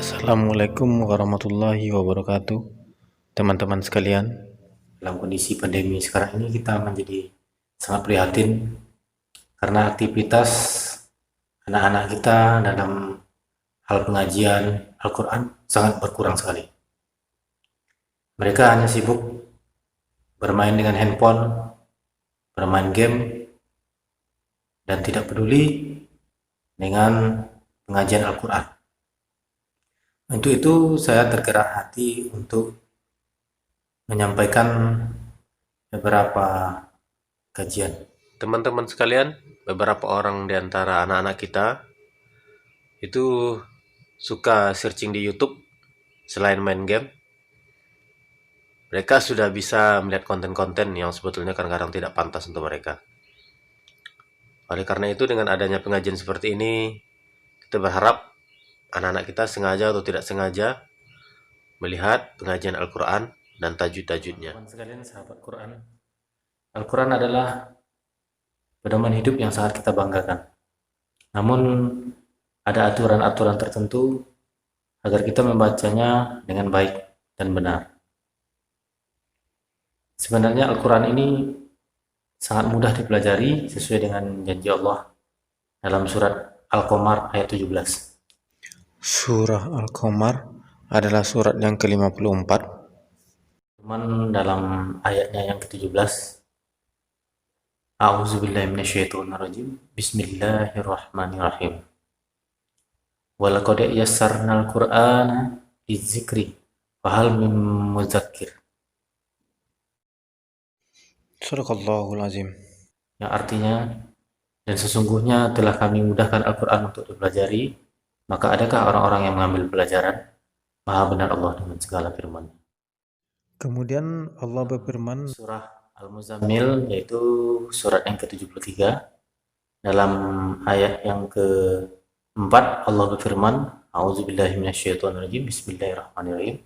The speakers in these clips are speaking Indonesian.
Assalamualaikum warahmatullahi wabarakatuh. Teman-teman sekalian, dalam kondisi pandemi sekarang ini kita menjadi sangat prihatin karena aktivitas anak-anak kita dalam hal pengajian Al-Quran sangat berkurang sekali. Mereka hanya sibuk bermain dengan handphone, bermain game, dan tidak peduli dengan pengajian Al-Quran. Untuk itu saya tergerak hati untuk menyampaikan beberapa kajian. Teman-teman sekalian, beberapa orang di antara anak-anak kita itu suka searching di YouTube selain main game. Mereka sudah bisa melihat konten-konten yang sebetulnya kadang-kadang tidak pantas untuk mereka. Oleh karena itu, dengan adanya pengajian seperti ini, kita berharap anak-anak kita sengaja atau tidak sengaja melihat pengajian Al-Quran dan tajwid-tajwidnya. Teman sekalian, sahabat Quran, Al-Quran adalah pedoman hidup yang sangat kita banggakan. Namun ada aturan-aturan tertentu agar kita membacanya dengan baik dan benar. Sebenarnya Al-Quran ini sangat mudah dipelajari sesuai dengan janji Allah dalam surat Al-Qamar ayat 17. Surah Al-Qamar adalah surat yang ke-54. Cuman dalam ayatnya yang ke-17, A'udzubillahi minasyaitonirrajim. Bismillahirrahmanirrahim. Walaqad yassarnal Qur'ana lidzikri fahal min mudzakir. Sadaqallahul azim. Yang artinya, dan sesungguhnya telah kami mudahkan Al-Quran untuk dipelajari, maka adakah orang-orang yang mengambil pelajaran? Maha benar Allah dengan segala firman. Kemudian Allah berfirman, surah Al-Muzammil, yaitu surat yang ke-73, dalam ayat yang ke-4 Allah berfirman, A'udzubillahi minasyaitonirrajim, Bismillahirrahmanirrahim.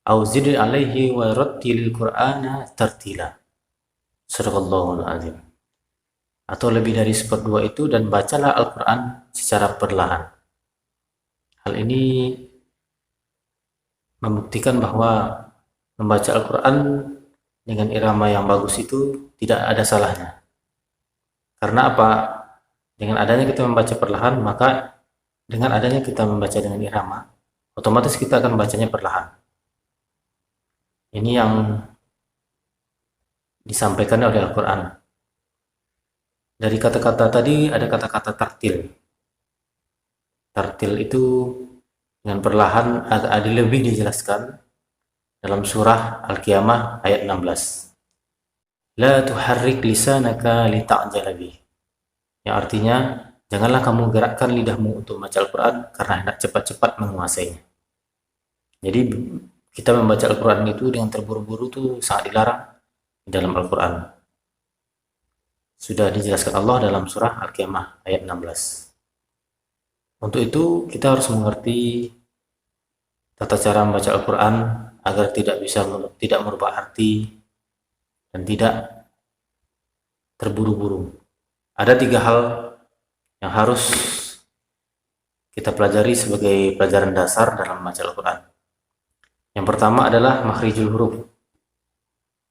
Auzid alaihi wa rattilil Qur'ana tartila. Sadaqallahul azim. Atau lebih dari seperdua itu, dan bacalah Al-Quran secara perlahan. Hal ini membuktikan bahwa membaca Al-Quran dengan irama yang bagus itu tidak ada salahnya. Karena apa? Dengan adanya kita membaca perlahan, maka dengan adanya kita membaca dengan irama, otomatis kita akan bacanya perlahan. Ini yang disampaikan oleh Al-Quran. Dari kata-kata tadi ada kata-kata tartil. Tartil itu dengan perlahan ada lebih dijelaskan dalam surah Al-Qiyamah ayat 16. La tuharrik lisanaka lita'jala bih. Yang artinya, janganlah kamu gerakkan lidahmu untuk membaca Al-Quran karena hendak cepat-cepat menguasainya. Jadi kita membaca Al-Quran itu dengan terburu-buru itu sangat dilarang di dalam Al-Quran. Sudah dijelaskan Allah dalam surah Al-Qiyamah ayat 16. Untuk itu kita harus mengerti tata cara membaca Al-Quran agar tidak merubah arti dan tidak terburu-buru. Ada 3 hal yang harus kita pelajari sebagai pelajaran dasar dalam membaca Al-Quran. Yang pertama adalah makhrijul huruf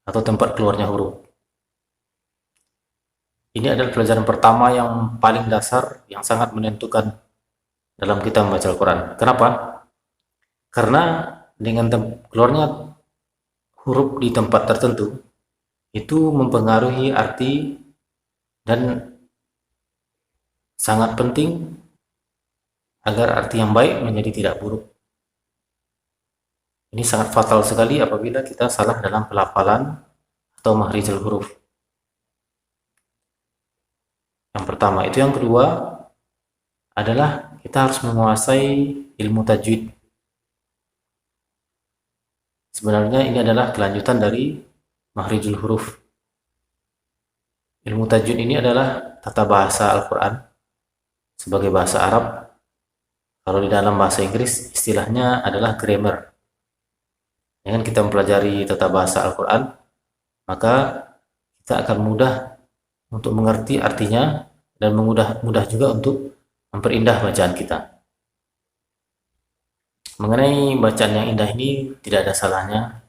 atau tempat keluarnya huruf. Ini adalah pelajaran pertama yang paling dasar yang sangat menentukan dalam kita membaca Al-Quran. Kenapa? Karena dengan keluarnya huruf di tempat tertentu itu mempengaruhi arti dan sangat penting agar arti yang baik menjadi tidak buruk. Ini sangat fatal sekali apabila kita salah dalam pelafalan atau makhrijul huruf. Yang pertama itu. Yang kedua adalah kita harus menguasai ilmu tajwid. Sebenarnya ini adalah kelanjutan dari makhrijul huruf. Ilmu tajwid ini adalah tata bahasa Al-Quran sebagai bahasa Arab. Kalau di dalam bahasa Inggris istilahnya adalah grammar. Dengan kita mempelajari tata bahasa Al-Quran, maka kita akan mudah untuk mengerti artinya dan mudah juga untuk memperindah bacaan kita. Mengenai bacaan yang indah ini tidak ada salahnya,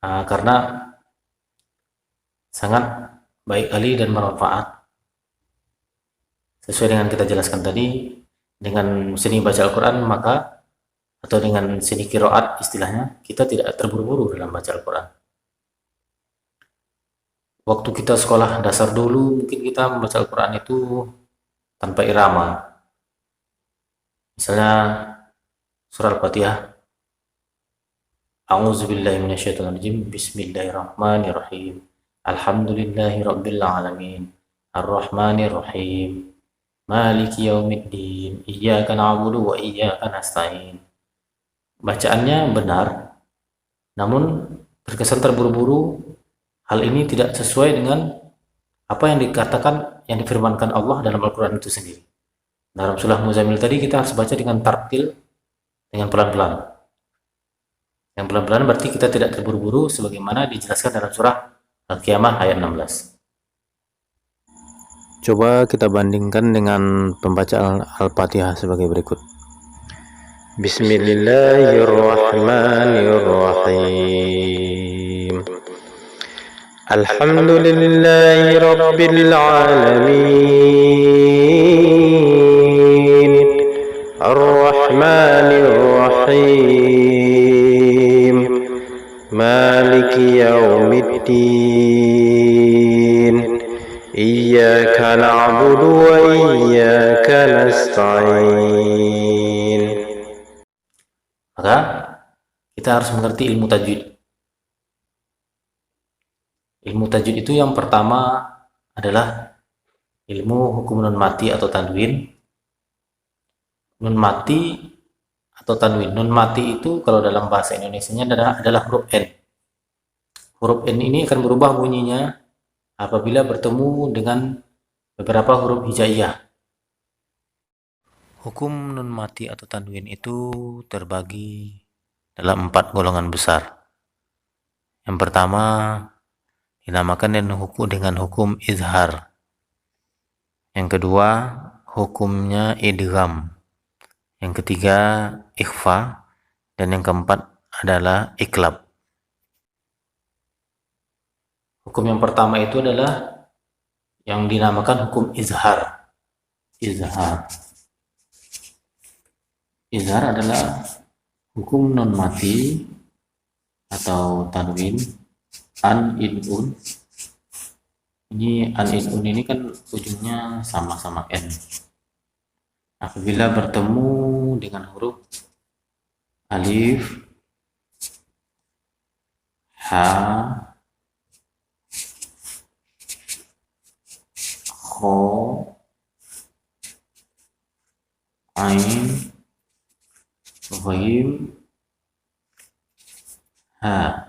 karena sangat baik kali dan bermanfaat. Sesuai dengan kita jelaskan tadi, dengan seni baca Al-Quran maka atau dengan seni kiroat istilahnya, kita tidak terburu-buru dalam baca Al-Quran. Waktu kita sekolah dasar dulu, mungkin kita membaca Al-Quran itu tanpa irama. Misalnya surah Al-Fatihah, A'udzubillahi minasyaitonirrajim, Bismillahirrahmanirrahim, Alhamdulillahi rabbil alamin, Ar-Rahmanirrahim, Maliki yaumiddin, Iyyaka na'budu wa iyyaka nasta'in. Bacaannya benar, namun terkesan terburu-buru. Hal ini tidak sesuai dengan apa yang dikatakan, yang difirmankan Allah dalam Al-Quran itu sendiri. Dalam surah Muzammil tadi kita harus baca dengan tartil, dengan pelan-pelan. Yang pelan-pelan berarti kita tidak terburu-buru sebagaimana dijelaskan dalam surah Al-Qiyamah ayat 16. Coba kita bandingkan dengan pembacaan Al-Fatihah sebagai berikut. Bismillahirrahmanirrahim. Alhamdulillahi rabbil alamin, Ar-Rahmanir Rahim, Maliki yaumiddin, Iyyaka na'budu wa iyyaka nasta'in. Maka kita harus mengerti ilmu tajwid. Ilmu tajwid itu yang pertama adalah ilmu hukum nun mati atau tanwin. Nun mati atau tanwin. Nun mati itu kalau dalam bahasa Indonesianya adalah huruf N. Huruf N ini akan berubah bunyinya apabila bertemu dengan beberapa huruf hijaiyah. Hukum nun mati atau tanwin itu terbagi dalam 4 golongan besar. Yang pertama dinamakan dengan hukum izhar. Yang kedua, hukumnya idgham. Yang ketiga, ikhfa. Dan yang keempat adalah iklab. Hukum yang pertama itu adalah yang dinamakan hukum izhar. Izhar. Izhar adalah hukum non mati atau tanwin an in un. Ini an in un ini kan ujungnya sama-sama n. Apabila bertemu dengan huruf alif, ha, kho, ain, ghaim, ha.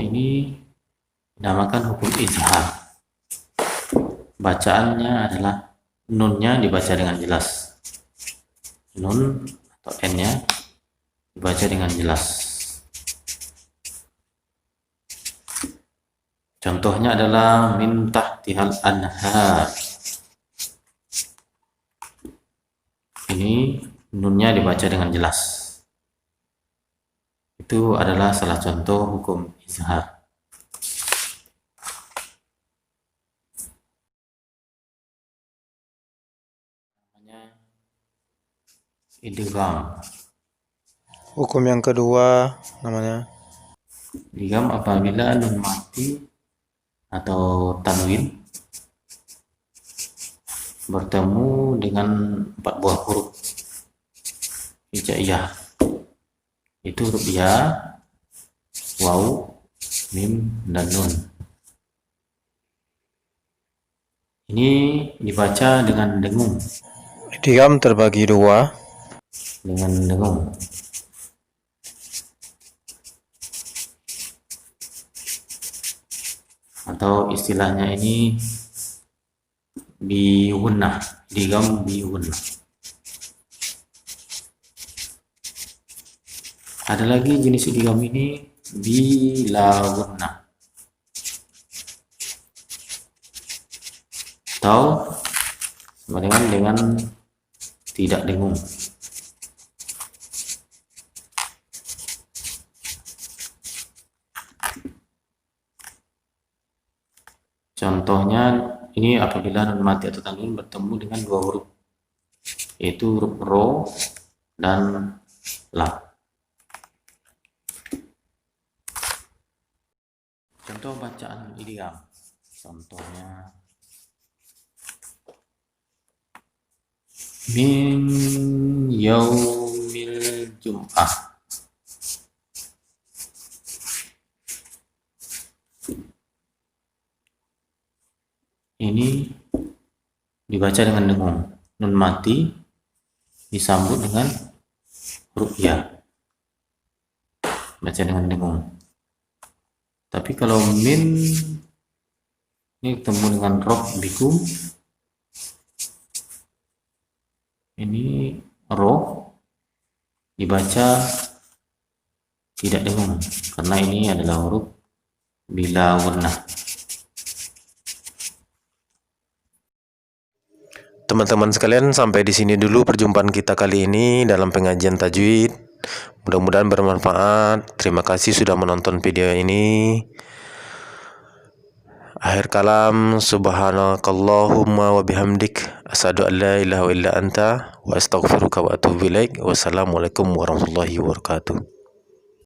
Ini dinamakan hukum izhar. Bacaannya adalah nunnya dibaca dengan jelas. Nun atau n-nya dibaca dengan jelas. Contohnya adalah min tahtihal anhar. Ini nunnya dibaca dengan jelas. Itu adalah salah contoh hukum izhar. Namanya idgham. Hukum yang kedua namanya Idgham apabila nun mati atau tanwin bertemu dengan 4 buah huruf hijaiyah. Itu huruf ya, waw, mim, dan nun. Ini dibaca dengan dengung. idgham terbagi dua. Dengan dengung. Atau istilahnya ini biwunnah, idgham biwunnah. Ada lagi jenis idgham ini bilawunnah. Atau dengan tidak dengung. Contohnya ini apabila nun mati atau tanwin bertemu dengan dua huruf, yaitu huruf ro dan la. Contoh bacaan idgham. Contohnya min yaumil jum'ah. Ini dibaca dengan dengung. Nun mati disambut dengan huruf ya. Baca dengan dengung. Tapi kalau min ini ketemu dengan rabbikum, ini ro dibaca tidak dengung karena ini adalah huruf bila gunnah. Teman-teman sekalian, sampai di sini dulu perjumpaan kita kali ini dalam pengajian tajwid. Mudah-mudahan bermanfaat. Terima kasih sudah menonton video ini. Akhir kalam, subhanakallahumma wa bihamdik, asyhadu an la ilaha illa anta, wa astaghfiruka wa atubu ilaik. Wassalamualaikum warahmatullahi wabarakatuh.